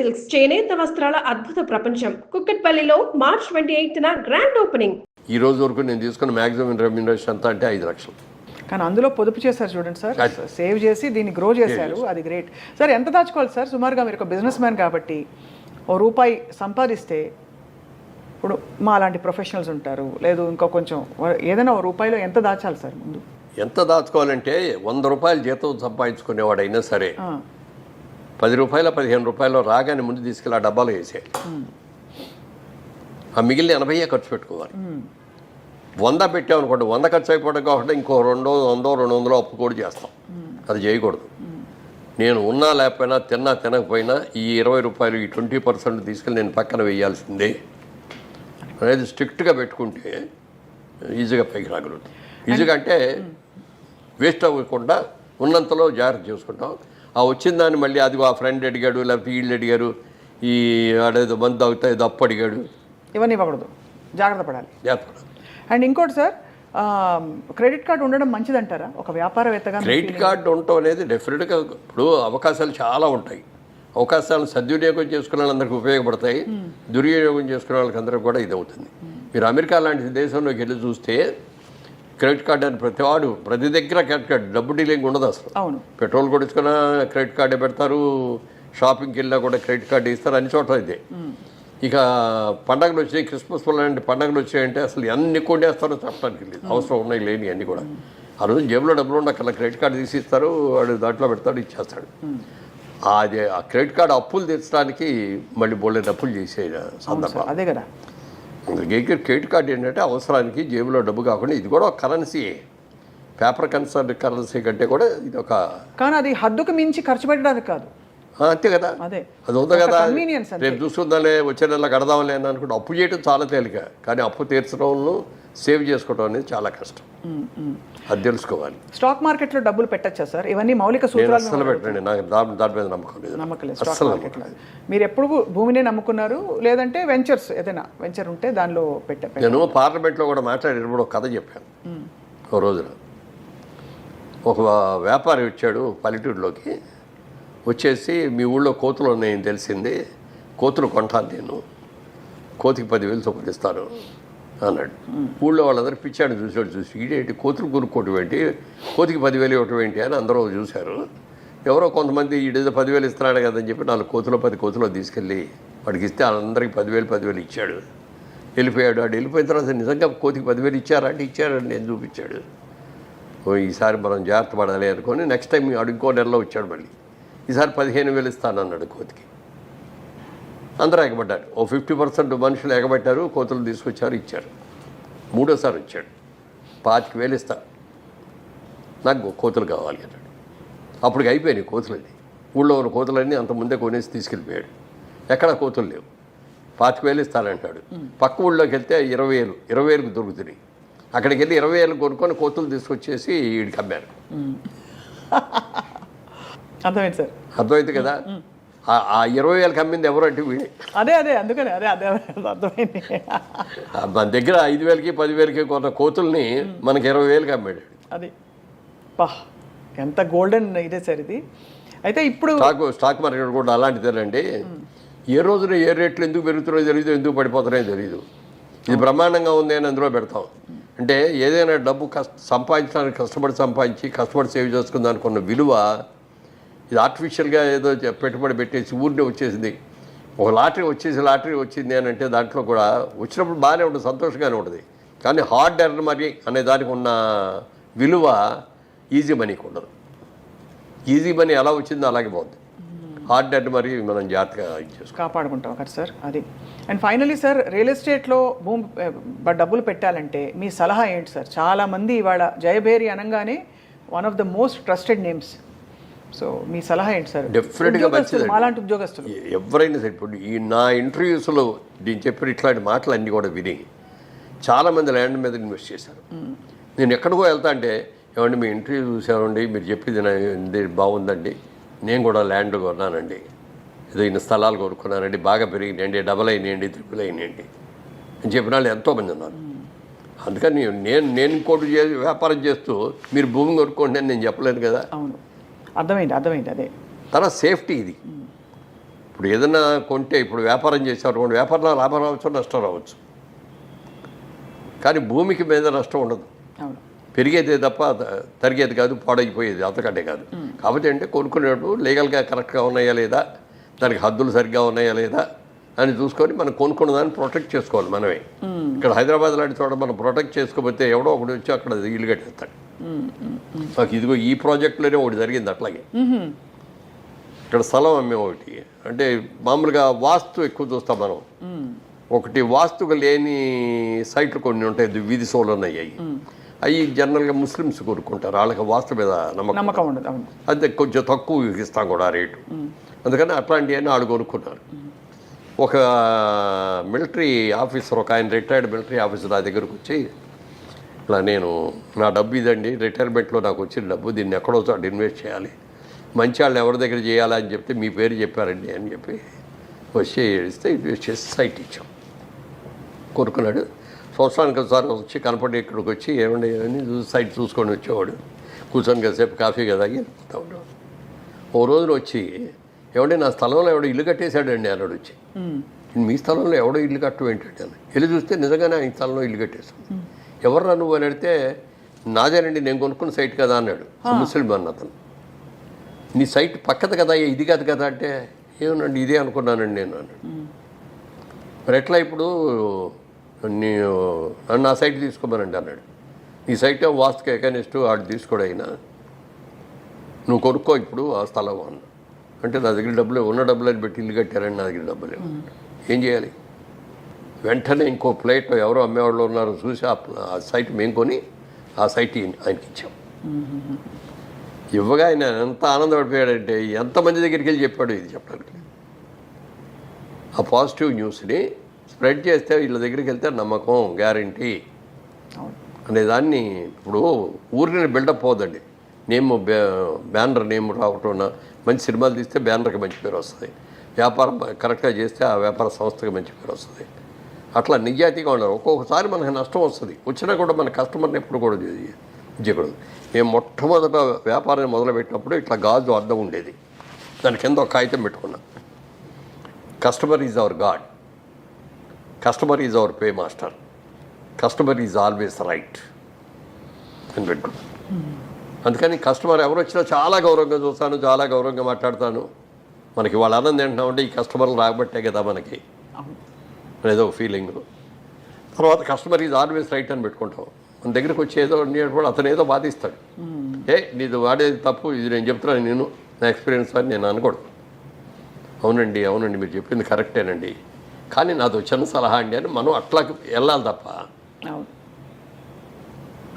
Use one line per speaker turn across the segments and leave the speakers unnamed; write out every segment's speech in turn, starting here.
Silks చేనేత వస్త్రాల అద్భుత ప్రపంచం కుక్కట్పల్లిలో మార్చ్ 28న గ్రాండ్ ఓపెనింగ్.
ఈ రోజు వరకు నేను తీసుకున్న మ్యాక్సిమం రెమ్యూనరేషన్ అంతా అంటే 5 లక్షలు.
కానీ అందులో పొదుపు చేశారు చూడండి సార్, సేవ్ చేసి దీన్ని గ్రో చేశారు, అది గ్రేట్ సార్. ఎంత దాచుకోవాలి సార్ సుమారుగా? మీరు ఒక బిజినెస్ మ్యాన్ కాబట్టి ఓ రూపాయి సంపాదిస్తే, ఇప్పుడు మా అలాంటి ప్రొఫెషనల్స్ ఉంటారు, లేదు ఇంకో కొంచెం ఏదైనా ఓ రూపాయిలో ఎంత దాచాలి సార్? ముందు
ఎంత దాచుకోవాలంటే 100 రూపాయలు జీతం సంపాదించుకునేవాడైనా సరే 10 రూపాయలు 15 రూపాయలు రాగానే ముందు తీసుకెళ్ళి ఆ డబ్బాలో వేసేయాలి. ఆ మిగిలిన 80 ఖర్చు పెట్టుకోవాలి. 100 పెట్టామనుకోండి, 100 ఖర్చు అయిపోవడం కాబట్టి ఇంకో 200, 200 అప్పు కూడా చేస్తాం. అది చేయకూడదు. నేను ఉన్నా లేకపోయినా, తిన్నా తినకపోయినా ఈ 20 రూపాయలు, ఈ 20% తీసుకెళ్ళి నేను పక్కన వేయాల్సిందే అనేది స్ట్రిక్ట్గా పెట్టుకుంటే ఈజీగా పైకి రాగలుగుతాం. ఈజీగా అంటే వేస్ట్ అవ్వకుండా ఉన్నంతలో జాగ్రత్త చేసుకుంటాం. ఆ వచ్చిన దాన్ని మళ్ళీ అది ఆ ఫ్రెండ్ అడిగాడు, లేకపోతే వీళ్ళు అడిగారు, ఈ ఆడేదో మందు అవుతా ఏదో అప్పు అడిగాడు,
ఇవన్నీ ఇవ్వకూడదు, జాగ్రత్త పడాలి. అండ్ ఇంకోటి సార్, క్రెడిట్ కార్డు ఉండడం మంచిదంటారా ఒక వ్యాపారవేత్తగా?
క్రెడిట్ కార్డు ఉండటం అనేది డెఫినెట్గా ఇప్పుడు అవకాశాలు చాలా ఉంటాయి. అవకాశాలను సద్వినియోగం చేసుకునే వాళ్ళందరికీ ఉపయోగపడతాయి, దుర్వినియోగం చేసుకునే వాళ్ళకి అందరికీ కూడా ఇది అవుతుంది. మీరు అమెరికా లాంటి దేశంలోకి వెళ్ళి చూస్తే క్రెడిట్ కార్డు అని ప్రతి దగ్గర క్రెడిట్ కార్డు, డబ్బు డీలింగ్ ఉండదు అసలు.
అవును,
పెట్రోల్ కొడుచుకున్నా క్రెడిట్ కార్డే పెడతారు, షాపింగ్కి వెళ్ళినా కూడా క్రెడిట్ కార్డు ఇస్తారు, అన్ని చోట్ల ఇదే. ఇక పండగలు వచ్చాయి, క్రిస్మస్ లాంటి పండగలు వచ్చాయంటే అసలు ఎన్ని కొనేస్తారో చెప్పడానికి లేదు, అవసరం ఉన్నాయి లేని అన్నీ కూడా. ఆ రోజు జేబులో డబ్బులు ఉండక్కర్లా, క్రెడిట్ కార్డు తీసి ఇస్తారు, వాడు దాంట్లో పెడతాడు, ఇచ్చేస్తాడు. అది ఆ క్రెడిట్ కార్డు అప్పులు తీర్చడానికి మళ్ళీ బోల్డెన్ అప్పులు చేసే సందర్భం
అదే కదా.
క్రెడిట్ కార్డు ఏంటంటే అవసరానికి జేబులో డబ్బు కాకుండా ఇది కూడా ఒక కరెన్సీయే. పేపర్ కరెన్సీ కంటే కూడా ఇది ఒక,
కానీ అది హద్దుకు మించి ఖర్చు పెట్టడానికి కాదు.
అంతే కదా,
అదే
అది ఉంది కదా. రేపు చూసుకుందాలే, వచ్చే నెల కడదాంలే అని అనుకుంటే అప్పు చేయడం చాలా తేలిక, కానీ అప్పు తీర్చడంలో సేవ్ చేసుకోవడం అనేది చాలా కష్టం. అది తెలుసుకోవాలి.
స్టాక్ మార్కెట్లో డబ్బులు పెట్టచ్చా సార్? ఇవన్నీ మౌలిక సూత్రాలు.
అసలు పెట్టండి, నాకు దాని మీద నమ్మకం లేదు.
స్టాక్ మార్కెట్లో మీరు ఎప్పుడు భూమినే నమ్ముకున్నారు, లేదంటే వెంచర్స్ ఏదైనా వెంచర్ ఉంటే దానిలో పెట్టారు?
నేను పార్లమెంట్లో కూడా మాట్లాడేటప్పుడు ఒక కథ చెప్పాను. ఓ రోజున ఒక వ్యాపారి వచ్చాడు పల్లెటూరులోకి, వచ్చేసి మీ ఊళ్ళో కోతులు ఉన్నాయని తెలిసింది, కోతులు కొంటాను నేను, కోతికి 10,000 చొప్పున ఇస్తాను అన్నాడు. ఊళ్ళో వాళ్ళందరూ పిచ్చాడు చూసి ఈడేంటి కోతులు కొనుక్కోవటం ఏంటి, కోతికి 10,000 ఇవ్వటం ఏంటి అని అందరూ చూశారు. ఎవరో కొంతమంది ఈడేదో 10,000 ఇస్తున్నాడు కదని చెప్పి 4 కోతులు 10 కోతులు తీసుకెళ్ళి వాడికి ఇస్తే అందరికి 10,000 ఇచ్చాడు. వెళ్ళిపోయాడు. వాడు వెళ్ళిపోయిన తర్వాత నిజంగా కోతికి 10,000 ఇచ్చారంటే ఇచ్చారని నేను చూపించాడు. ఈసారి మనం జాగ్రత్త పడాలి అనుకొని నెక్స్ట్ టైం వాడు ఇంకో నెలలో వచ్చాడు. మళ్ళీ ఈసారి 15,000 ఇస్తానన్నాడు కోతికి. అందరూ ఎగబడ్డారు. ఓ 50% మనుషులు ఎగబట్టారు, కోతులు తీసుకొచ్చారు, ఇచ్చారు. మూడోసారి వచ్చాడు, 25,000 ఇస్తా, నాకు కోతులు కావాలి అన్నాడు. అప్పటికి అయిపోయినాయి కోతులన్నీ. ఊళ్ళో ఉన్న కోతులన్నీ అంత ముందే కొనేసి తీసుకెళ్ళిపోయాడు. ఎక్కడ కోతులు లేవు. 25,000 ఇస్తానంటాడు. పక్క ఊళ్ళోకి వెళ్తే 20,000కు దొరుకుతున్నాయి. అక్కడికి వెళ్ళి 20,000 కొనుక్కొని కోతులు తీసుకొచ్చేసి వీడికి అమ్మారు.
అర్థమైంది సార్,
అర్థమైంది కదా. ఆ 20,000కి అమ్మింది ఎవరు అంటే వీడే.
అదే అందుకని అదే అర్థమైంది.
మన దగ్గర 5,000కి 10,000కి కొన్న కోతుల్ని మనకి 20,000కి అమ్మాడు.
అది ఎంత గోల్డెన్ ఇదే సార్ ఇది. అయితే ఇప్పుడు
స్టాక్ మార్కెట్ కూడా అలాంటిదేనండి. ఏ రోజున ఏ రేట్లు ఎందుకు పెరుగుతున్నాయో తెలియదు, ఎందుకు పడిపోతున్నాయో తెలియదు. ఇది బ్రహ్మాండంగా ఉంది అని అందులో పెడతాం. అంటే ఏదైనా డబ్బు సంపాదించడానికి కష్టపడి సేవ్ చేసుకుందాం అనుకున్న విలువ ఇది ఆర్టిఫిషియల్గా ఏదో పెట్టుబడి పెట్టేసి ఊరినే వచ్చేసింది. ఒక లాటరీ వచ్చింది అని అంటే దాంట్లో కూడా వచ్చినప్పుడు బాగానే ఉంటుంది, సంతోషంగానే ఉంటుంది. కానీ హార్డ్ ఎర్న్ మనీ అనే దానికి ఉన్న విలువ ఈజీ మనీకి ఉండదు. ఈజీ మనీ ఎలా వచ్చిందో అలాగే పోతుంది. హార్డ్ ఎర్న్ మనీ మనం జాగ్రత్తగా
కాపాడుకుంటాం కదా సార్. అది. అండ్ ఫైనలీ సార్, రియల్ ఎస్టేట్లో డబ్బులు పెట్టాలంటే మీ సలహా ఏంటి సార్? చాలామంది ఇవాళ జయభేరి అనగానే one of the most trusted names. So మీ సలహా ఏంటి సార్?
డెఫినెట్గా
అలాంటి ఉద్యోగస్తులు
ఎవరైనా సరే, ఇప్పుడు నా ఇంటర్వ్యూస్లో నేను చెప్పిన ఇట్లాంటి మాటలు అన్నీ కూడా విని చాలామంది ల్యాండ్ మీద ఇన్వెస్ట్ చేశారు. నేను ఎక్కడికో వెళ్తా అంటే, ఏమండి మీ ఇంటర్వ్యూ చూసామండి, మీరు చెప్పింది బాగుందండి, నేను కూడా ల్యాండ్ కొన్నానండి, ఏదో ఇన్ని స్థలాలు కొనుక్కున్నానండి, బాగా పెరిగినాయండి, డబల్ అయినాయండి, ట్రిపుల్ అయినాయండి అని చెప్పిన వాళ్ళు ఎంతోమంది ఉన్నారు. అందుకని నేను ఇంకోటి వ్యాపారం చేస్తూ మీరు భూమి కొనుక్కోండి అని నేను చెప్పలేను కదా.
అవును, అర్థమైంది. అదే
తర్వాత సేఫ్టీ ఇది. ఇప్పుడు ఏదైనా కొంటే ఇప్పుడు వ్యాపారం చేసేవారు వ్యాపారంలో లాభం రావచ్చు, నష్టం రావచ్చు, కానీ భూమికి మీద నష్టం ఉండదు.
అవును.
పెరిగేదే తప్ప తరిగేది కాదు, పాడైపోయేది అంతకంటే కాదు. కాబట్టి అంటే కొనుక్కునేటప్పుడు లీగల్గా కరెక్ట్గా ఉన్నాయా లేదా, దానికి హద్దులు సరిగ్గా ఉన్నాయా లేదా అని చూసుకొని మనం కొనుక్కున్న దాన్ని ప్రొటెక్ట్ చేసుకోవాలి మనమే. ఇక్కడ హైదరాబాద్ లాంటి చోట మనం ప్రొటెక్ట్ చేసుకోకపోతే ఎవడో ఒకటి వచ్చి అక్కడ ఇల్లు కట్టేస్తాడు. నాకు ఇదిగో ఈ ప్రాజెక్టులోనే ఒకటి జరిగింది అట్లాగే. ఇక్కడ స్థలం అమ్మే ఒకటి అంటే మామూలుగా వాస్తు ఎక్కువ చూస్తాం మనం. ఒకటి వాస్తుగా లేని సైట్లు కొన్ని ఉంటాయి, వీధి సోలు అయ్యాయి. అవి జనరల్గా ముస్లిమ్స్ కొనుక్కుంటారు, వాళ్ళకి వాస్తు మీద నమ్మకం
ఉండదు.
అదే కొంచెం తక్కువ ఇస్తాం కూడా ఆ రేటు. అందుకని అట్లాంటివన్నీ వాళ్ళు కొనుక్కున్నారు. ఒక మిలిటరీ ఆఫీసర్, ఒక ఆయన రిటైర్డ్ మిలిటరీ ఆఫీసర్ నా దగ్గరకు వచ్చి, ఇలా నేను నా డబ్బు ఇదండి, రిటైర్మెంట్లో నాకు వచ్చిన డబ్బు, దీన్ని ఎక్కడో చోట ఇన్వెస్ట్ చేయాలి, మంచి వాళ్ళు ఎవరి దగ్గర చేయాలా అని చెప్తే మీ పేరు చెప్పారండి అని చెప్పి వచ్చి ఇస్తే ఇన్వెస్ట్ చేసి సైట్ ఇచ్చాం. కొనుక్కున్నాడు. సంవత్సరానికి ఒకసారి వచ్చి కనపడి ఇక్కడికి వచ్చి ఏమండి అని సైట్ చూసుకొని వచ్చేవాడు. కూర్చొని కాసేపు కాఫీ కదా వెళ్ళిపోతా ఉన్నాడు. ఓ రోజున వచ్చి ఏమంటే నా స్థలంలో ఎవడో ఇల్లు కట్టేశాడండి అన్నాడు వచ్చి. మీ స్థలంలో ఎవడో ఇల్లు కట్టడం ఏంటంటే అని వెళ్ళి చూస్తే నిజంగానే ఆయన స్థలంలో ఇల్లు కట్టేశాడు. ఎవర్రా నువ్వు అని అడిగితే నాదేనండి, నేను కొనుక్కున్న సైట్ కదా అన్నాడు. ముస్లిం అన్న అతను. నీ సైట్ పక్కది కదా, ఇది కాదు కదా అంటే, ఏమనండి ఇదే అనుకున్నానండి నేను అన్నాడు. మరి ఎట్లా ఇప్పుడు నన్ను ఆ సైట్ తీసుకోమనండి అన్నాడు. ఈ సైట్ వాస్తుకి ఎకనిస్ట్ వాడు తీసుకోడు అయినా, నువ్వు కొనుక్కో ఇప్పుడు ఆ స్థలం అన్న. అంటే నా దగ్గర డబ్బులు ఉన్న డబ్బులని పెట్టి ఇల్లు కట్టారని నా దగ్గర డబ్బులు ఏం చేయాలి? వెంటనే ఇంకో ప్లేట్ ఎవరో అమ్మేవాళ్ళు ఉన్నారో చూసి ఆ సైట్ మేము కొని ఆ సైట్ ఆయనకి ఇచ్చాం. ఇవ్వగా ఆయన ఎంత ఆనందపడిపోయాడంటే ఎంతమంది దగ్గరికి వెళ్ళి చెప్పాడు ఇది చెప్పడానికి. ఆ పాజిటివ్ న్యూస్ని స్ప్రెడ్ చేస్తే వీళ్ళ దగ్గరికి వెళ్తే నమ్మకం, గ్యారంటీ అనేదాన్ని. ఇప్పుడు ఊరిని బిల్డప్ పోదండి, నేమ్ బ్యానర్ నేమ్ రావటం, మంచి సినిమాలు తీస్తే బ్యానర్కి మంచి పేరు వస్తుంది, వ్యాపారం కరెక్ట్గా చేస్తే ఆ వ్యాపార సంస్థకి మంచి పేరు వస్తుంది. అట్లా నిజాయితీగా ఉన్నారు. ఒక్కొక్కసారి మనకు నష్టం వస్తుంది, వచ్చినా కూడా మన కస్టమర్ని ఎప్పుడు కూడా చేయకూడదు. మేము మొట్టమొదట వ్యాపారాన్ని మొదలుపెట్టినప్పుడు ఇట్లా గాజు అద్దం ఉండేది, దాని కింద ఒక కాగితం పెట్టుకున్నాం, customer is our God, customer is our pay master, customer is always right అని పెట్టుకున్నాం. అందుకని కస్టమర్ ఎవరు వచ్చినా చాలా గౌరవంగా చూస్తాను, చాలా గౌరవంగా మాట్లాడతాను. మనకి వాళ్ళ ఆనందం ఏంటంటే ఈ కస్టమర్లు రాబట్టే కదా మనకి అనేదో ఫీలింగ్. తర్వాత కస్టమర్ ఈజ్ ఆల్వేస్ రైట్ అని పెట్టుకుంటాం. మన దగ్గరికి వచ్చి ఏదో కూడా అతను ఏదో బాధిస్తాడు, నీది వాడేది తప్పు, ఇది నేను చెప్తున్నాను, నేను నా ఎక్స్పీరియన్స్ అని నేను అనకూడదు. అవునండి అవునండి మీరు చెప్పింది కరెక్టేనండి, కానీ నాది చిన్న సలహా అండి అని మనం అట్లా వెళ్ళాలి తప్ప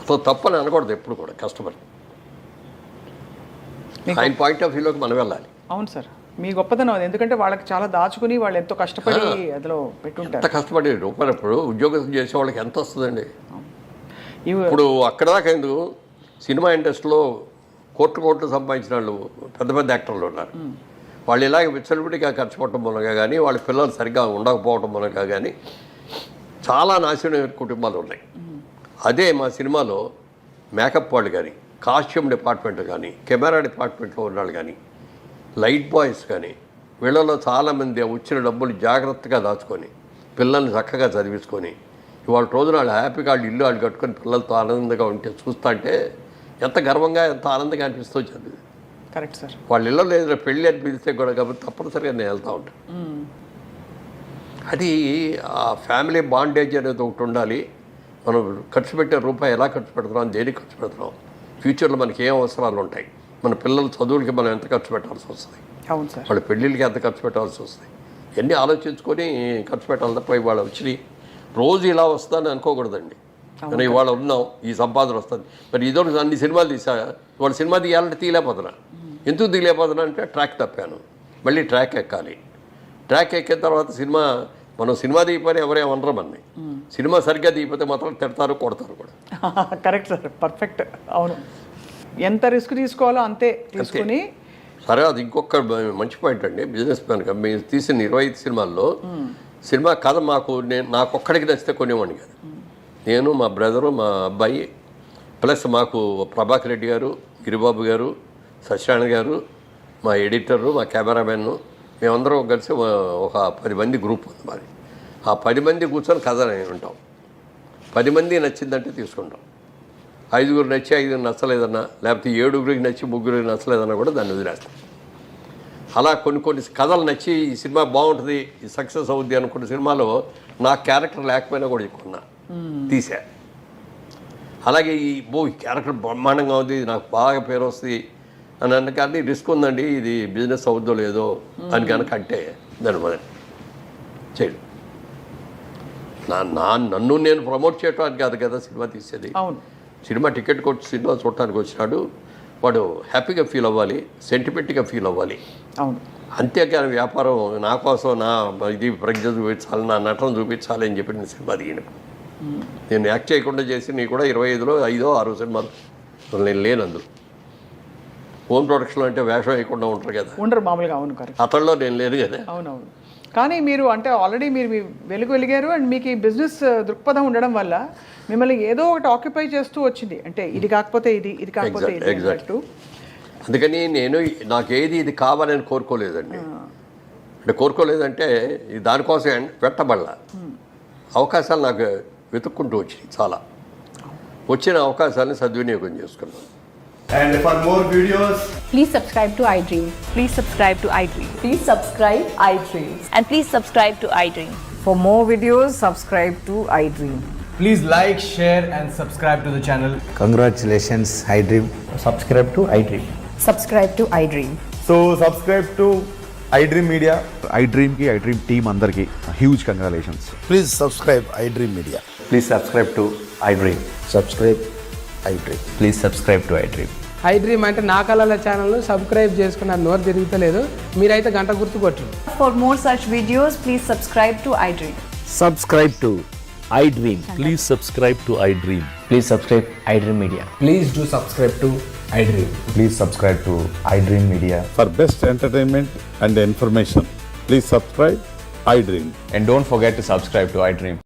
అసలు తప్పని అనకూడదు ఎప్పుడు కూడా. కస్టమర్ ఆయన పాయింట్ ఆఫ్ వ్యూలోకి మనం వెళ్ళాలి.
అవును సార్, మీ గొప్పతనం అది. ఎందుకంటే వాళ్ళకి చాలా దాచుకుని వాళ్ళు ఎంతో కష్టపడి అందులో పెట్టుంటారు.
ఎంత కష్టపడి రూపాయలు ఇప్పుడు ఉద్యోగం చేసే వాళ్ళకి ఎంత వస్తుందండి? ఇప్పుడు అక్కడ దాకా ఎందుకు, సినిమా ఇండస్ట్రీలో కోట్లు సంపాదించిన వాళ్ళు పెద్ద పెద్ద యాక్టర్లు ఉన్నారు. వాళ్ళు ఇలాగ విచ్చలవిడిగా ఖర్చు పెట్టడం మూలంగా కానీ, వాళ్ళ పిల్లలు సరిగ్గా ఉండకపోవడం మూలంగా కానీ చాలా నాశనమైన కుటుంబాలు ఉన్నాయి. అదే మా సినిమాలో మేకప్ వాళ్ళు కానీ, కాస్ట్యూమ్ డిపార్ట్మెంట్ కానీ, కెమెరా డిపార్ట్మెంట్లో ఉన్నాళ్ళు కానీ, లైట్ బాయ్స్ కానీ, వీళ్ళలో చాలామంది వచ్చిన డబ్బులు జాగ్రత్తగా దాచుకొని పిల్లల్ని చక్కగా చదివించుకొని ఇవాళ రోజున వాళ్ళు హ్యాపీగా వాళ్ళు ఇల్లు వాళ్ళు కట్టుకొని పిల్లలతో ఆనందంగా ఉంటే చూస్తా అంటే ఎంత గర్వంగా ఎంత ఆనందంగా అనిపిస్తుంది.
Correct sir.
వాళ్ళ ఇళ్ళలో లేదు పెళ్ళి అనిపిస్తే కూడా కాబట్టి తప్పనిసరిగా నేను వెళ్తూ ఉంటాను. అది ఆ ఫ్యామిలీ బాండేజ్ అనేది ఒకటి ఉండాలి. మనం ఖర్చు పెట్టే రూపాయి ఎలా ఖర్చు పెడుతున్నాం, దేనికి ఖర్చు పెడుతున్నాం, ఫ్యూచర్లో మనకి ఏం అవసరాలు ఉంటాయి, మన పిల్లల చదువులకి మనం ఎంత ఖర్చు పెట్టాల్సి వస్తుంది,
అవును సార్,
వాళ్ళ పెళ్ళిళ్ళకి ఎంత ఖర్చు పెట్టాల్సి వస్తుంది, ఇవన్నీ ఆలోచించుకొని ఖర్చు పెట్టాలి తప్ప ఇవాళ వచ్చి రోజు ఇలా వస్తుందని అనుకోకూడదండి. కానీ ఇవాళ ఉన్నాం, ఈ సంపాదన వస్తుంది. మరి ఇదో అన్ని సినిమాలు తీసా, ఇవాళ సినిమా తీయాలంటే తీయలేకపోతున్నా. ఎందుకు తీయలేకపోతున్నా అంటే ట్రాక్ తప్పాను, మళ్ళీ ట్రాక్ ఎక్కాలి. ట్రాక్ ఎక్కిన తర్వాత మనం సినిమా తీయపోతే ఎవరేమనరు మనని. సినిమా సరిగ్గా తీయకపోతే మాత్రం తిడతారు, కొడతారు కూడా.
Correct sir, perfect. అవును, ఎంత రిస్క్ తీసుకోవాలో అంతే తీసుకుని.
సరే, అది ఇంకొక మంచి పాయింట్ అండి. బిజినెస్ మ్యాన్గా మేము తీసిన 25 సినిమాల్లో సినిమా కథ నాకొక్కడికి నచ్చితే కొనేవాడిని కాదు. నేను, మా బ్రదరు, మా అబ్బాయి, ప్లస్ మాకు ప్రభాకర్ రెడ్డి గారు, గిరిబాబు గారు, సత్యనారాయణ గారు, మా ఎడిటరు, మా కెమెరామెన్, మేమందరం కలిసి ఒక 10 మంది గ్రూప్ ఉంది మాది. ఆ 10 మంది కూర్చొని కథ ఉంటాం. 10 మంది నచ్చిందంటే తీసుకుంటాం. 5గురు నచ్చి 5గురు నచ్చలేదన్నా, లేకపోతే 7గురికి నచ్చి 3గురికి నచ్చలేదన్నా కూడా దాన్ని వదిలేస్తాం. అలా కొన్ని కథలు నచ్చి ఈ సినిమా బాగుంటుంది, ఈ సక్సెస్ అవుద్ది అనుకున్న సినిమాలో నా క్యారెక్టర్ లేకపోయినా కూడా ఎక్కున్నా తీసా. అలాగే ఈ క్యారెక్టర్ బ్రహ్మాండంగా ఉంది, నాకు బాగా పేరు వస్తుంది అని అన్న కానీ రిస్క్ ఉందండి, ఇది బిజినెస్ అవుద్దో లేదో అని కనుక అంటే దాని మొదటి చేయడు. నన్ను నేను ప్రమోట్ చేయడానికి కాదు కదా సినిమా తీసేది. సినిమా టికెట్ కొట్టి సినిమా చూడటానికి వచ్చినాడు, వాడు హ్యాపీగా ఫీల్ అవ్వాలి, సెంటిమెంట్గా ఫీల్ అవ్వాలి. అంతేకాని వ్యాపారం నా కోసం నా ఇది ప్రజ్ఞ చూపించాలి, నా నటన చూపించాలి అని చెప్పి నేను సినిమా దిగిన. నేను యాక్ట్ చేయకుండా చేసి నీ కూడా 25లో 5, 6 సినిమాలు నేను లేను. అందులో హోమ్ ప్రొడక్షన్ అంటే వేషం వేయకుండా ఉంటారు కదా,
ఉండరు మామూలుగా. అవును,
అతడిలో నేను లేను కదా.
అవునవును. కానీ మీరు అంటే ఆల్రెడీ మీరు వెలిగారు అండ్ మీకు ఈ బిజినెస్ దృక్పథం ఉండడం వల్ల మిమ్మల్ని ఏదో ఒకటి ఆక్యుపై చేస్తూ వచ్చింది. అంటే ఇది కాకపోతే ఇది కాకపోతే ఇది అన్నట్టు.
అందుకని నేను నాకేది ఇది కావాలని కోరుకోలేదండి. అంటే కోరుకోలేదంటే దానికోసం పెట్టబడలా. అవకాశాలు నాకు వెతుక్కుంటూ వచ్చినాయి. చాలా వచ్చిన అవకాశాలను సద్వినియోగం చేసుకున్నాను.
And for more videos,
Please subscribe to iDream.
Please subscribe to iDream.
Please subscribe iDream.
And please subscribe to iDream.
For more videos, subscribe to iDream.
please like, share and subscribe to the channel.
Congratulations, iDream.
Subscribe to iDream.
Subscribe to iDream.
So subscribe to iDream Media.
iDream ki iDream team andarki huge congratulations.
Please subscribe iDream Media.
Please subscribe to iDream.
Subscribe iDream.
Please subscribe to iDream.
iDream అంటే నా కళల ఛానల్ను subscribe చేసుకున్న నోరు తిరుగుతలేదు, మీరైతే గంట గుర్తు కొట్టండి.
For more such videos, please subscribe to iDream.
Subscribe to iDream.
Please subscribe to iDream. Please subscribe iDream Media.
Please do subscribe to iDream.
Please subscribe to iDream Media.
For best entertainment and information, please subscribe iDream.
And don't forget to subscribe to iDream.